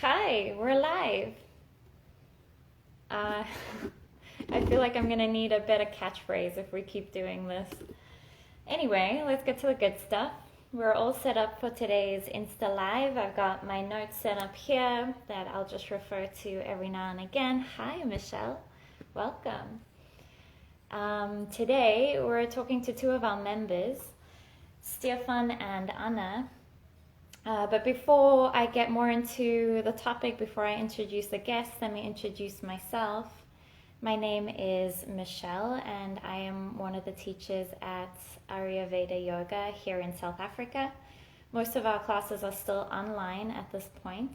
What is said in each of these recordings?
Hi, we're live. Uh, I feel like I'm gonna need a better catchphrase if we keep doing this. Anyway, let's get to the good stuff. We're all set up for today's Insta Live. I've got my notes set up here that I'll just refer to every now and again. Hi, Michelle. Welcome. Today, we're talking to two of our members, Stephan and Anna. But before I get more into the topic, before I introduce the guests, let me introduce myself. My name is Michelle, and I am one of the teachers at Ayurveda Yoga here in South Africa. Most of our classes are still online at this point.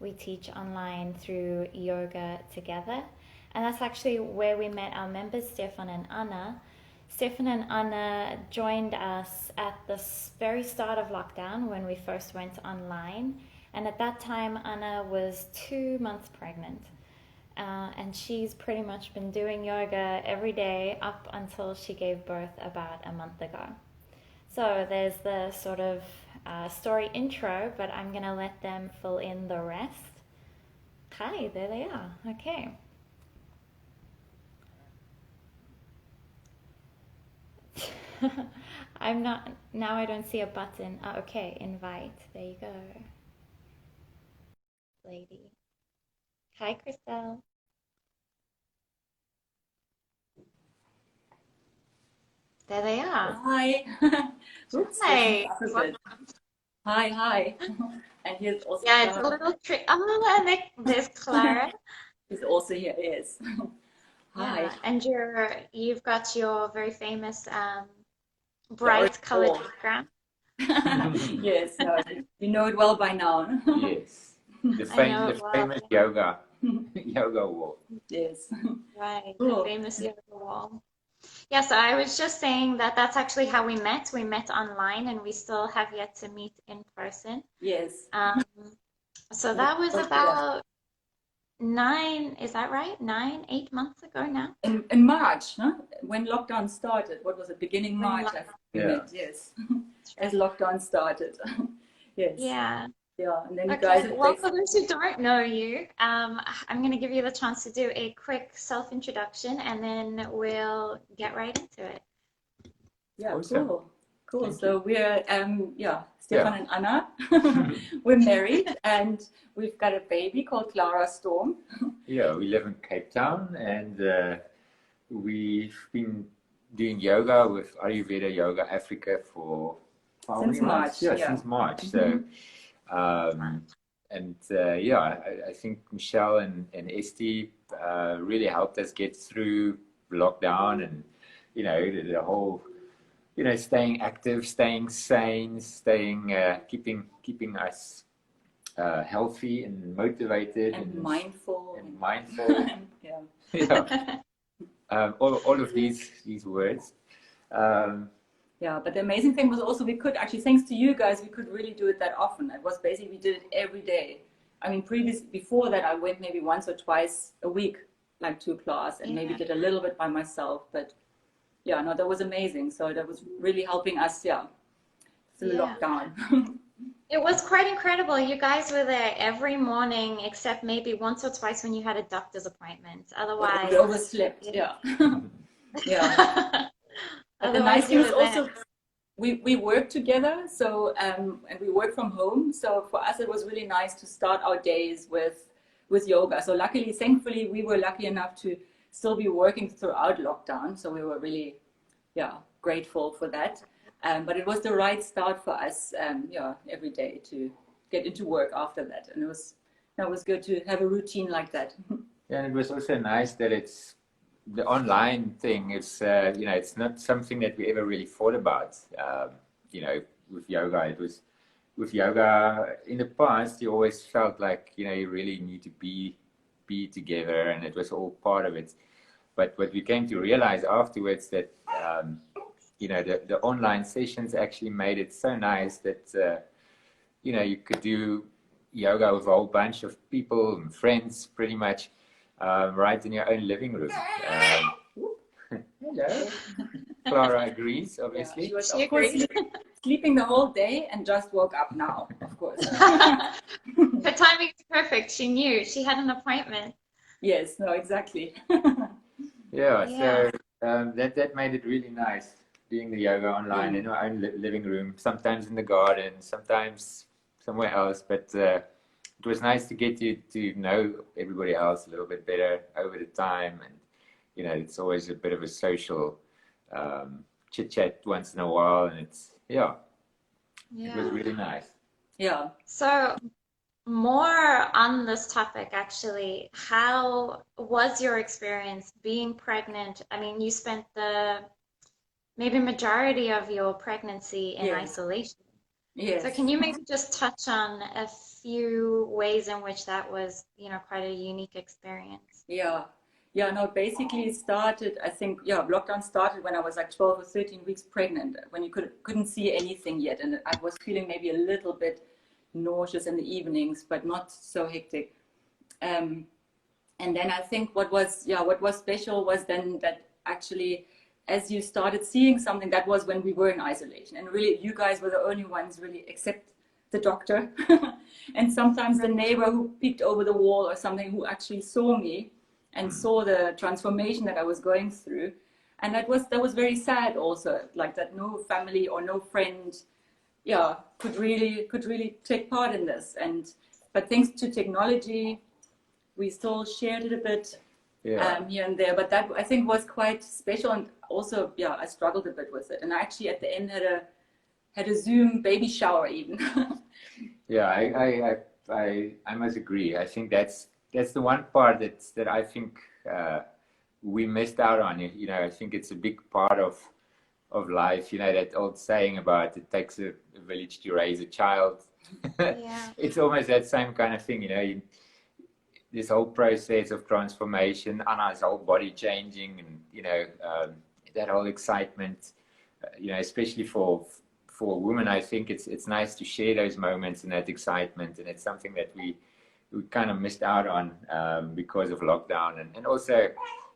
We teach online through Yoga Together, and that's actually where we met our members, Stephan and Anna. Stephan and Anna joined us at the very start of lockdown when we first went online. And at that time, Anna was 2 months pregnant. And she's pretty much been doing yoga every day up until she gave birth about a month ago. So there's the sort of story intro, but I'm going to let them fill in the rest. Hi, there they are. Okay. I'm not, now I don't see a button. Oh, okay, invite. There you go. Lady. Hi, Christelle. There they are. Hi. Oops, Hi. Hi, hi. And here's also Yeah, Clara. it's a little trick. Oh, and there's Clara. He's also here, yes. Hi. Yeah, and you've got your very famous bright colored background. Yes, no, you know it well by now. Yes, the famous yoga wall. Yes. Right, Cool. the famous yoga wall. Yeah, so I was just saying that that's actually how we met. We met online, and we still have yet to meet in person. Yes. So that was about 9, is that right? 9, 8 months ago now? In March, huh? When lockdown started. What was it? Beginning March, I think we met, yes. As lockdown started. Yes. Yeah. Yeah, and then you Okay, guys... well, for those who don't know you, I'm going to give you the chance to do a quick self-introduction, and then we'll get right into it. Yeah, Awesome. Cool. Thank So we're, Stephan and Anna. We're married, and we've got a baby called Clara Storm. Yeah, we live in Cape Town, and we've been doing yoga with Ayurveda Yoga Africa for how Since many months? March, Yeah, since March. So, I think Michelle and Esty really helped us get through lockdown, and the whole. Staying active, staying sane, keeping us healthy and motivated and mindful. Yeah. Yeah. All of these words. Yeah, but the amazing thing was also we could actually, thanks to you guys, we could really do it that often. It was basically we did it every day. I mean, before that, I went maybe once or twice a week, like to a class, and maybe did a little bit by myself, but. Yeah, no, that was amazing. So that was really helping us, through lockdown. It was quite incredible. You guys were there every morning, except maybe once or twice when you had a doctor's appointment. Otherwise, we overslept. Yeah. Yeah. But the nice thing is also we work together. So and we work from home. So for us, it was really nice to start our days with yoga. So luckily, thankfully, we were lucky enough to still be working throughout lockdown, so we were really, grateful for that. But it was the right start for us, every day to get into work after that, and it was good to have a routine like that. Yeah, and it was also nice that it's the online thing. It's it's not something that we ever really thought about. With yoga, it was with yoga in the past. You always felt like you really need to be together, and it was all part of it. But what we came to realize afterwards that the online sessions actually made it so nice that you could do yoga with a whole bunch of people and friends pretty much right in your own living room. Hello. Clara agrees, obviously. She was, of course, sleeping the whole day and just woke up now, of of course. Her timing is perfect. She knew she had an appointment. Yes, no, exactly. Yeah, Yeah. so that made it really nice doing the yoga online in our own living room, sometimes in the garden, sometimes somewhere else. But it was nice to get to know everybody else a little bit better over the time. And, you know, it's always a bit of a social chit chat once in a while. And it was really nice. Yeah. So more on this topic, actually, how was your experience being pregnant? I mean, you spent the maybe majority of your pregnancy in isolation. Yes. So can you maybe just touch on a few ways in which that was, quite a unique experience? Yeah, no, basically it started, I think, lockdown started when I was like 12 or 13 weeks pregnant, when you couldn't see anything yet. And I was feeling maybe a little bit nauseous in the evenings, but not so hectic. And then I think what was special was then that actually, as you started seeing something, that was when we were in isolation. And really, you guys were the only ones really, except the doctor. And sometimes the neighbor who peeked over the wall or something, who actually saw me and saw the transformation that I was going through. And that was very sad also, like that no family or no friend could really take part in this. But thanks to technology, we still shared it a bit here and there. But that, I think, was quite special. And also, I struggled a bit with it. And I actually at the end had a Zoom baby shower even. Yeah, I must agree. I think that's the one part that I think we missed out on. You know, I think it's a big part of life. You know, that old saying about it takes a village to raise a child. Yeah. It's almost that same kind of thing. You know, this whole process of transformation, Anna's whole body changing, and that whole excitement. You know, especially for women, I think it's nice to share those moments and that excitement, and it's something that we kind of missed out on because of lockdown, and also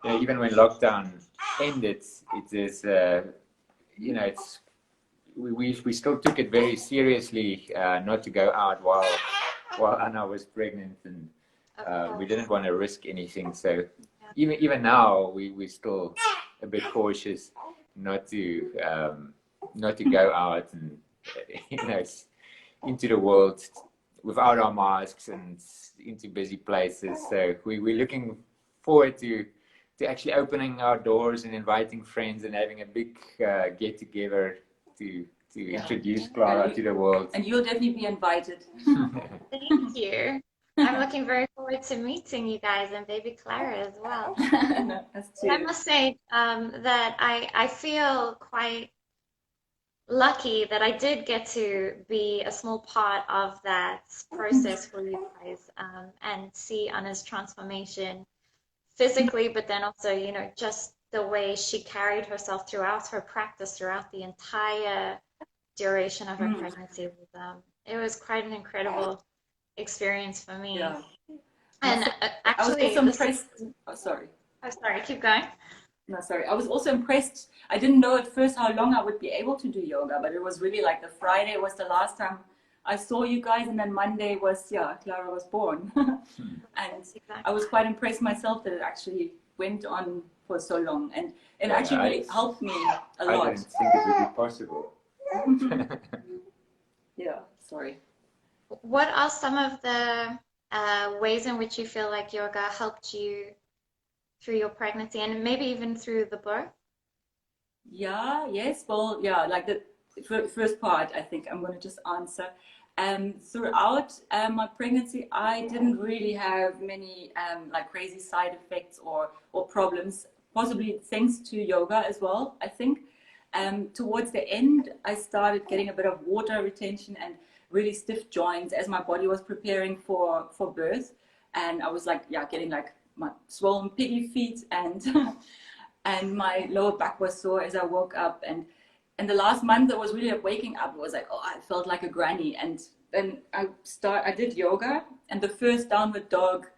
even when lockdown ended, it is it's we still took it very seriously not to go out while Anna was pregnant, and we didn't want to risk anything. So even now we're still a bit cautious not to go out and into the world without our masks and into busy places. So we're looking forward to actually opening our doors and inviting friends and having a big get together to introduce Clara to the world. And you'll definitely be invited. Thank you. I'm looking very forward to meeting you guys and baby Clara as well. No, I must say that I feel quite lucky that I did get to be a small part of that process for you guys and see Anna's transformation physically, but then also, just the way she carried herself throughout her practice, throughout the entire duration of her pregnancy. It was quite an incredible experience for me. Yeah. And actually, I was also impressed. Sorry, keep going. No, sorry. I was also impressed. I didn't know at first how long I would be able to do yoga, but it was really like the Friday was the last time I saw you guys, and then Monday was, Clara was born. And I was quite impressed myself that it actually went on for so long, and it actually really helped me a lot. I didn't think it would be possible. Sorry. What are some of the ways in which you feel like yoga helped you through your pregnancy and maybe even through the birth? Like the first part, I think I'm going to just answer. Throughout my pregnancy, I didn't really have many like crazy side effects or problems, possibly thanks to yoga as well, I think. Towards the end, I started getting a bit of water retention and really stiff joints as my body was preparing for birth. And I was getting like my swollen piggy feet and and my lower back was sore as I woke up. And the last month, I was really waking up. It was like, I felt like a granny. And then I did yoga, and the first downward dog,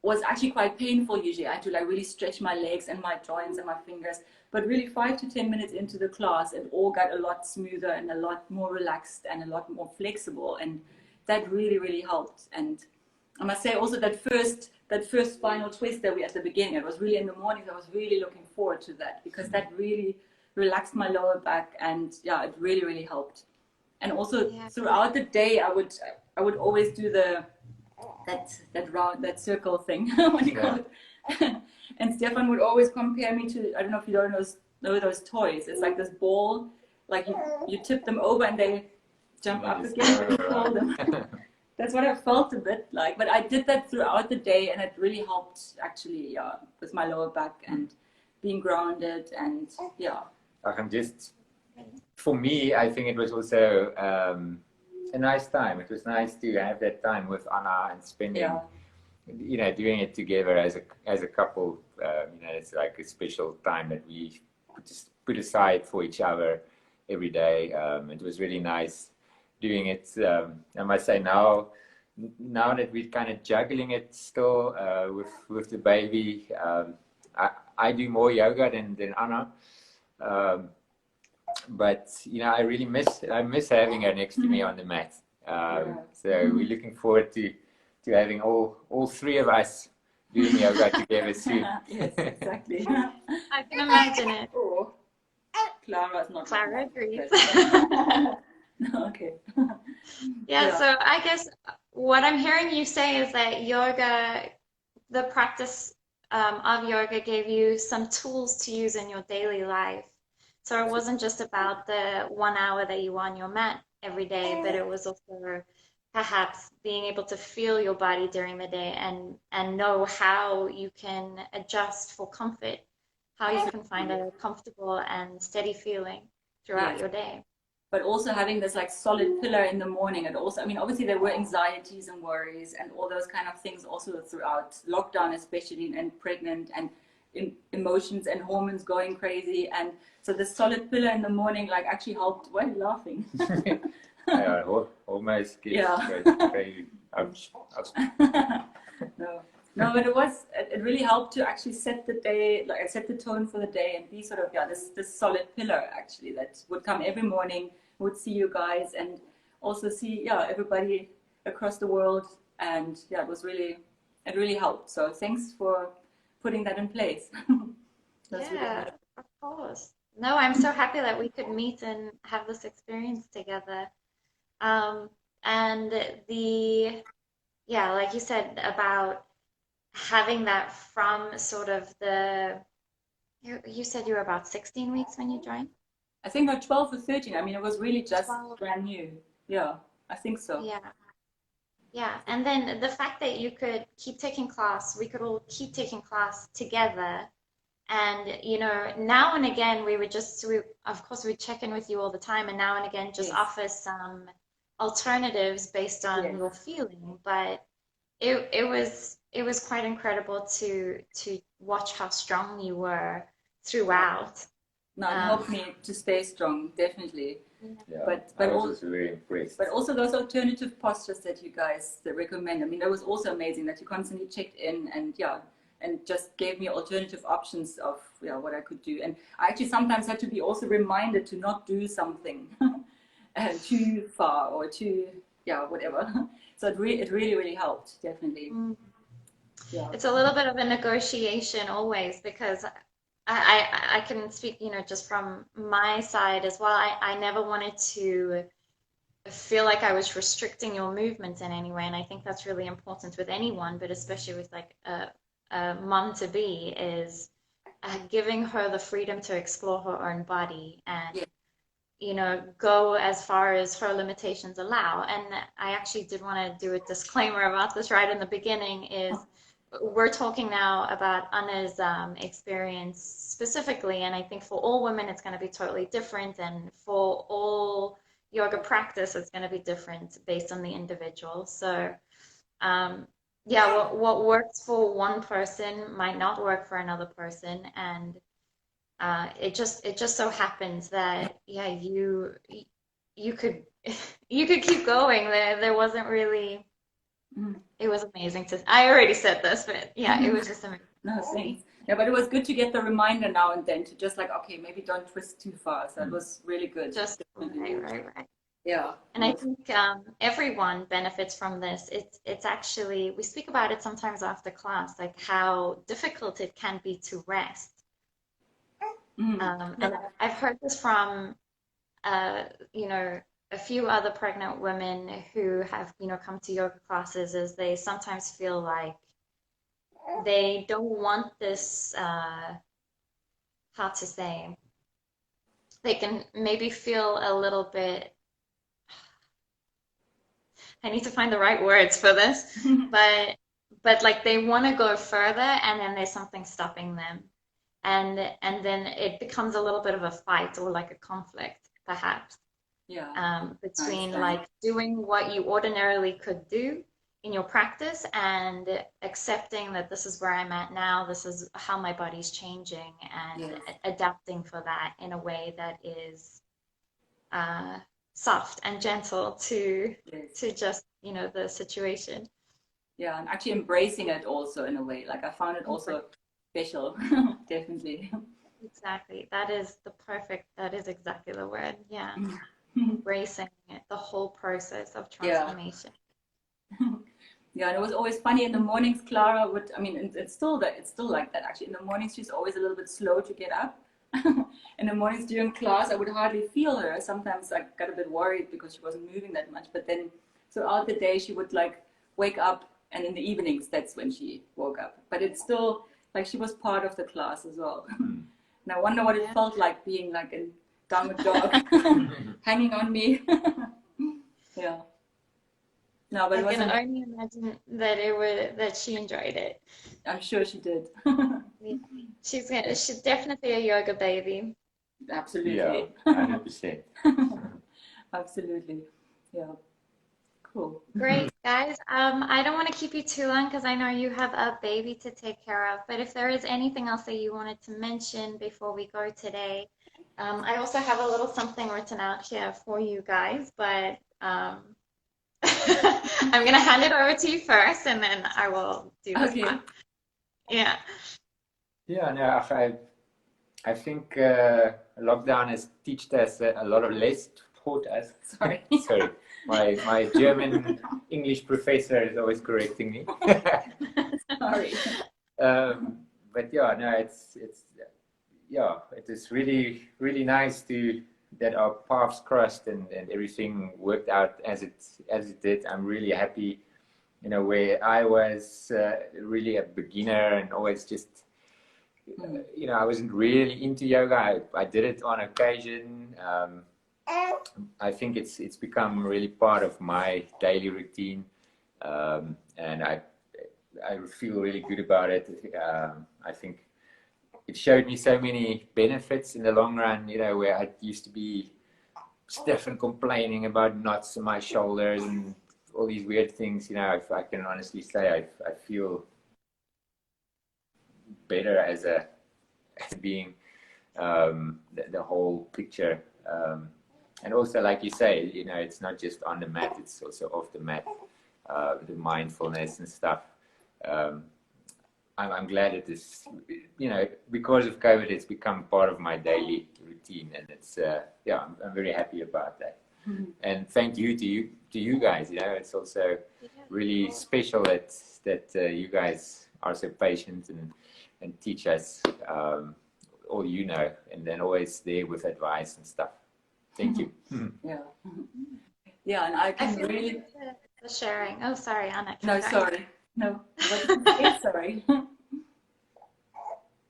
was actually quite painful usually. I had to like really stretch my legs and my joints and my fingers. But really 5 to 10 minutes into the class, it all got a lot smoother and a lot more relaxed and a lot more flexible. And that really, really helped. And I must say also that first final twist that we at the beginning, it was really in the mornings, I was really looking forward to that because that really relaxed my lower back, and yeah, it really, really helped. And also throughout the day, I would always do that circle thing, what do you call it? And Stephan would always compare me to, I don't know if you don't know those toys. It's like this ball, like you tip them over and they jump up again when you hold them. That's what I felt a bit like, but I did that throughout the day, and it really helped actually with my lower back and being grounded, and yeah. I can just, for me, I think it was also a nice time. It was nice to have that time with Anna and spending, you know, doing it together as a couple. You know, it's like a special time that we just put aside for each other every day. It was really nice doing it. I must say now that we're kind of juggling it still with the baby, I do more yoga than Anna. But you know, I really miss having her next to me on the mat. So we're looking forward to having all three of us doing yoga together soon. Yes, exactly. I can imagine it. Oh, Clara's not. Clara agrees. Okay. Yeah, so I guess what I'm hearing you say is that yoga, the practice of yoga gave you some tools to use in your daily life. So it wasn't just about the 1 hour that you were on your mat every day, but it was also perhaps being able to feel your body during the day and know how you can adjust for comfort, how you can find a comfortable and steady feeling throughout your day. But also having this like solid pillar in the morning. And also, I mean, obviously there were anxieties and worries and all those kind of things also throughout lockdown, especially, and pregnant, and emotions and hormones going crazy. And so the solid pillar in the morning like actually helped. Why are you laughing? Yeah, almost crazy. No, but it really helped to actually set the day, like set the tone for the day, and be sort of this solid pillar actually that would come every morning, would see you guys and also see everybody across the world, and it really helped. So thanks for putting that in place. Yeah, of course. No, I'm so happy that we could meet and have this experience together. And like you said about having that from sort of you said you were about 16 weeks when you joined? I think about 12 or 13. I mean, it was really just 12. Brand new. Yeah, I think so. Yeah. Yeah. And then the fact that you could keep taking class, we could all keep taking class together. And, you know, now and again, of course, we check in with you all the time, and now and again just offer some alternatives based on your feeling. But it was quite incredible to watch how strong you were throughout. No, it helped me to stay strong, definitely. Yeah, but I was also very impressed. But also those alternative postures that you guys recommend. I mean, that was also amazing that you constantly checked in and just gave me alternative options of what I could do. And I actually sometimes had to be also reminded to not do something too far or too whatever. So it really, really helped, definitely. Yeah. It's a little bit of a negotiation always, because I can speak, you know, just from my side as well. I never wanted to feel like I was restricting your movement in any way, and I think that's really important with anyone, but especially with like a mom to be, is giving her the freedom to explore her own body and you know, go as far as her limitations allow. And I actually did want to do a disclaimer about this right in the beginning, is we're talking now about Anna's experience specifically, and I think for all women it's going to be totally different, and for all yoga practice it's going to be different based on the individual. So what works for one person might not work for another person, and it just so happens that you could keep going. There wasn't really It was amazing I already said this, but yeah, it was just amazing. No, thanks. Yeah, but it was good to get the reminder now and then to just like, okay, maybe don't twist too far. So it was really good. Just right. Yeah. And I think everyone benefits from this. It's actually, we speak about it sometimes after class, like how difficult it can be to rest. And I've heard this from, you know, a few other pregnant women who have, you know, come to yoga classes, is they sometimes feel like they don't want this, how to say, they can maybe feel a little bit, I need to find the right words for this, but like they want to go further and then there's something stopping them. And then it becomes a little bit of a fight or like a conflict, perhaps. Yeah. Between like doing what you ordinarily could do in your practice and accepting that this is where I'm at now, this is how my body's changing, and adapting for that in a way that is soft and gentle to just, you know, the situation. Yeah, and actually embracing it also in a way. Like I found it also special, definitely. Exactly. That is exactly the word. Yeah. Embracing it, the whole process of transformation. Yeah, and it was always funny in the mornings. Clara would, I mean, it's still like that actually. In the mornings, she's always a little bit slow to get up. In the mornings during class, I would hardly feel her. Sometimes I got a bit worried because she wasn't moving that much. But then throughout the day, she would like wake up, and in the evenings, that's when she woke up. But it's still like she was part of the class as well. And I wonder what it felt like being like a downward dog hanging on me. Yeah. No, but I can only imagine that she enjoyed it. I'm sure she did. She's definitely a yoga baby. Absolutely. Yeah, 100%. Absolutely. Yeah. Cool. Great, guys. I don't want to keep you too long because I know you have a baby to take care of. But if there is anything else that you wanted to mention before we go today, I also have a little something written out here for you guys. But I'm going to hand it over to you first, and then I will do this one. Yeah. Yeah, no, I think lockdown has taught us a lot of taught us. Sorry. Sorry. My German English professor is always correcting me. Sorry. But yeah, no, it is really, really nice that our paths crossed and everything worked out as it did. I'm really happy, you know, where I was really a beginner and always just, you know, I wasn't really into yoga. I did it on occasion. I think it's become really part of my daily routine, and I feel really good about it. I think it showed me so many benefits in the long run, you know, where I used to be stiff and complaining about knots in my shoulders and all these weird things. You know, if I can honestly say, I feel better as a being, the whole picture. And also, like you say, you know, it's not just on the mat, it's also off the mat, the mindfulness and stuff. I'm glad it is, you know, because of COVID, it's become part of my daily routine, and it's, yeah, I'm very happy about that. And thank you to you guys. You know, it's also really special that you guys are so patient and teach us all you know, and then always there with advice and stuff. Thank you. Yeah, and I can really the sharing. Oh, sorry, Anna. No, sorry. No. Sorry.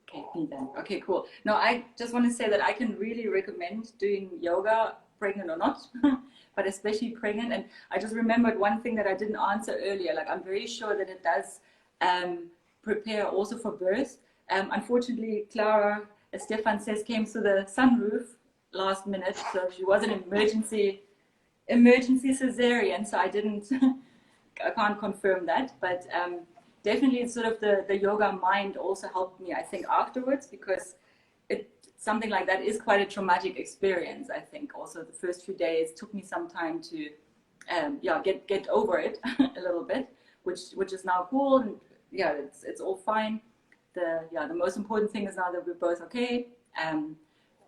Okay, me then. Okay, cool. No, I just want to say that I can really recommend doing yoga, pregnant or not, but especially pregnant. And I just remembered one thing that I didn't answer earlier. Like, I'm very sure that it does prepare also for birth. Unfortunately, Clara, as Stephan says, came through the sunroof last minute, so she was an emergency cesarean. So I can't confirm that, but definitely it's sort of the yoga mind also helped me, I think, afterwards, because something like that is quite a traumatic experience. I think also the first few days took me some time to get over it a little bit, which is now cool. And yeah, it's all fine. The most important thing is now that we're both okay.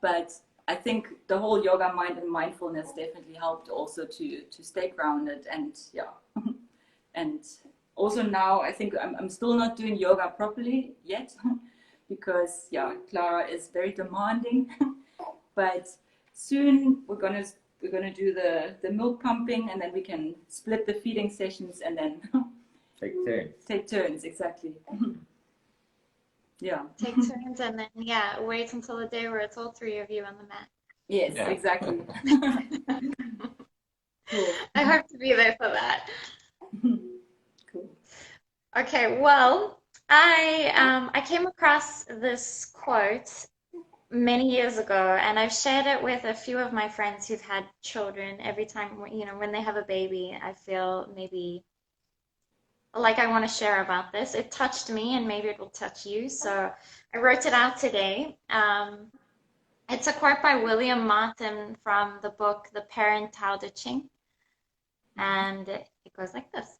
But I think the whole yoga mind and mindfulness definitely helped also to stay grounded, and and also now I think I'm still not doing yoga properly yet because Clara is very demanding. But soon we're gonna do the milk pumping, and then we can split the feeding sessions and then take turns, exactly. Yeah. Take turns, and then wait until the day where it's all three of you on the mat. Yes, exactly. Cool. I hope to be there for that. Cool. Okay, well, I came across this quote many years ago, and I've shared it with a few of my friends who've had children. Every time, when they have a baby, I feel maybe like I want to share about this. It touched me, and maybe it will touch you. So I wrote it out today. It's a quote by William Martin from the book The Parent Tao Te Ching, and it goes like this.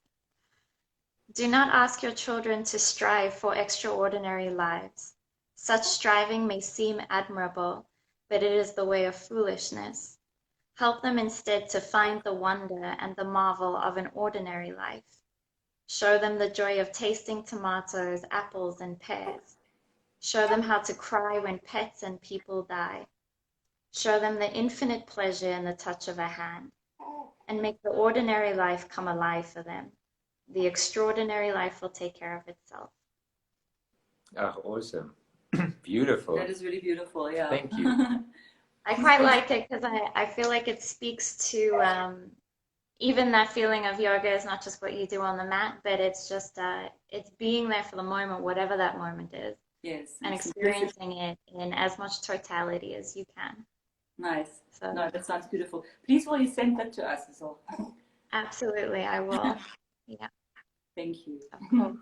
Do not ask your children to strive for extraordinary lives. Such striving may seem admirable, but it is the way of foolishness. Help them instead to find the wonder and the marvel of an ordinary life. Show them the joy of tasting tomatoes, apples, and pears. Show them how to cry when pets and people die. Show them the infinite pleasure in the touch of a hand, and make the ordinary life come alive for them. The extraordinary life will take care of itself. Oh, awesome. Beautiful. That is really beautiful, yeah. Thank you. I quite like it because I feel like it speaks to even that feeling of yoga is not just what you do on the mat, but it's just it's being there for the moment, whatever that moment is. Yes. And experiencing it in as much totality as you can. Nice. So, no, that sounds beautiful. Please will you send that to us as well? Absolutely, I will. Yeah. Thank you. Of course.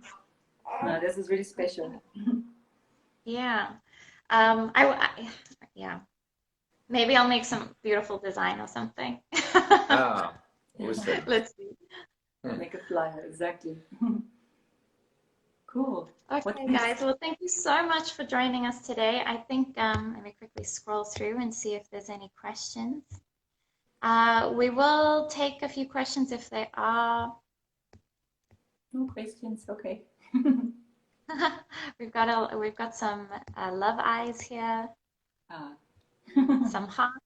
No, this is really special. Yeah. Yeah. Maybe I'll make some beautiful design or something. Oh, awesome. Let's see. Make a flyer, exactly. Cool. Okay, guys. Well, thank you so much for joining us today. I think let me quickly scroll through and see if there's any questions. We will take a few questions if there are. No questions, okay. We've got some love eyes here. Some hearts.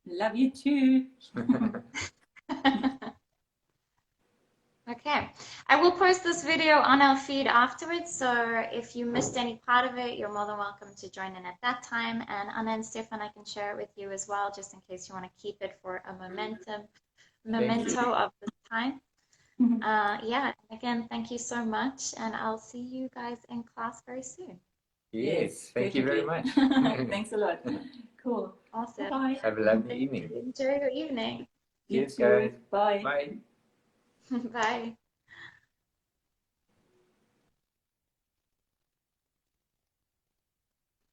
Love you too. Okay, I will post this video on our feed afterwards, so if you missed any part of it, you're more than welcome to join in at that time. And Anna and Stephan, I can share it with you as well, just in case you want to keep it for a memento of the time. Yeah, again, thank you so much, and I'll see you guys in class very soon. Yes, thank you very much. Thanks a lot. Cool. Awesome. Bye. Have a lovely evening. Enjoy your evening. You Cheers, too. guys. Bye. Bye. Bye.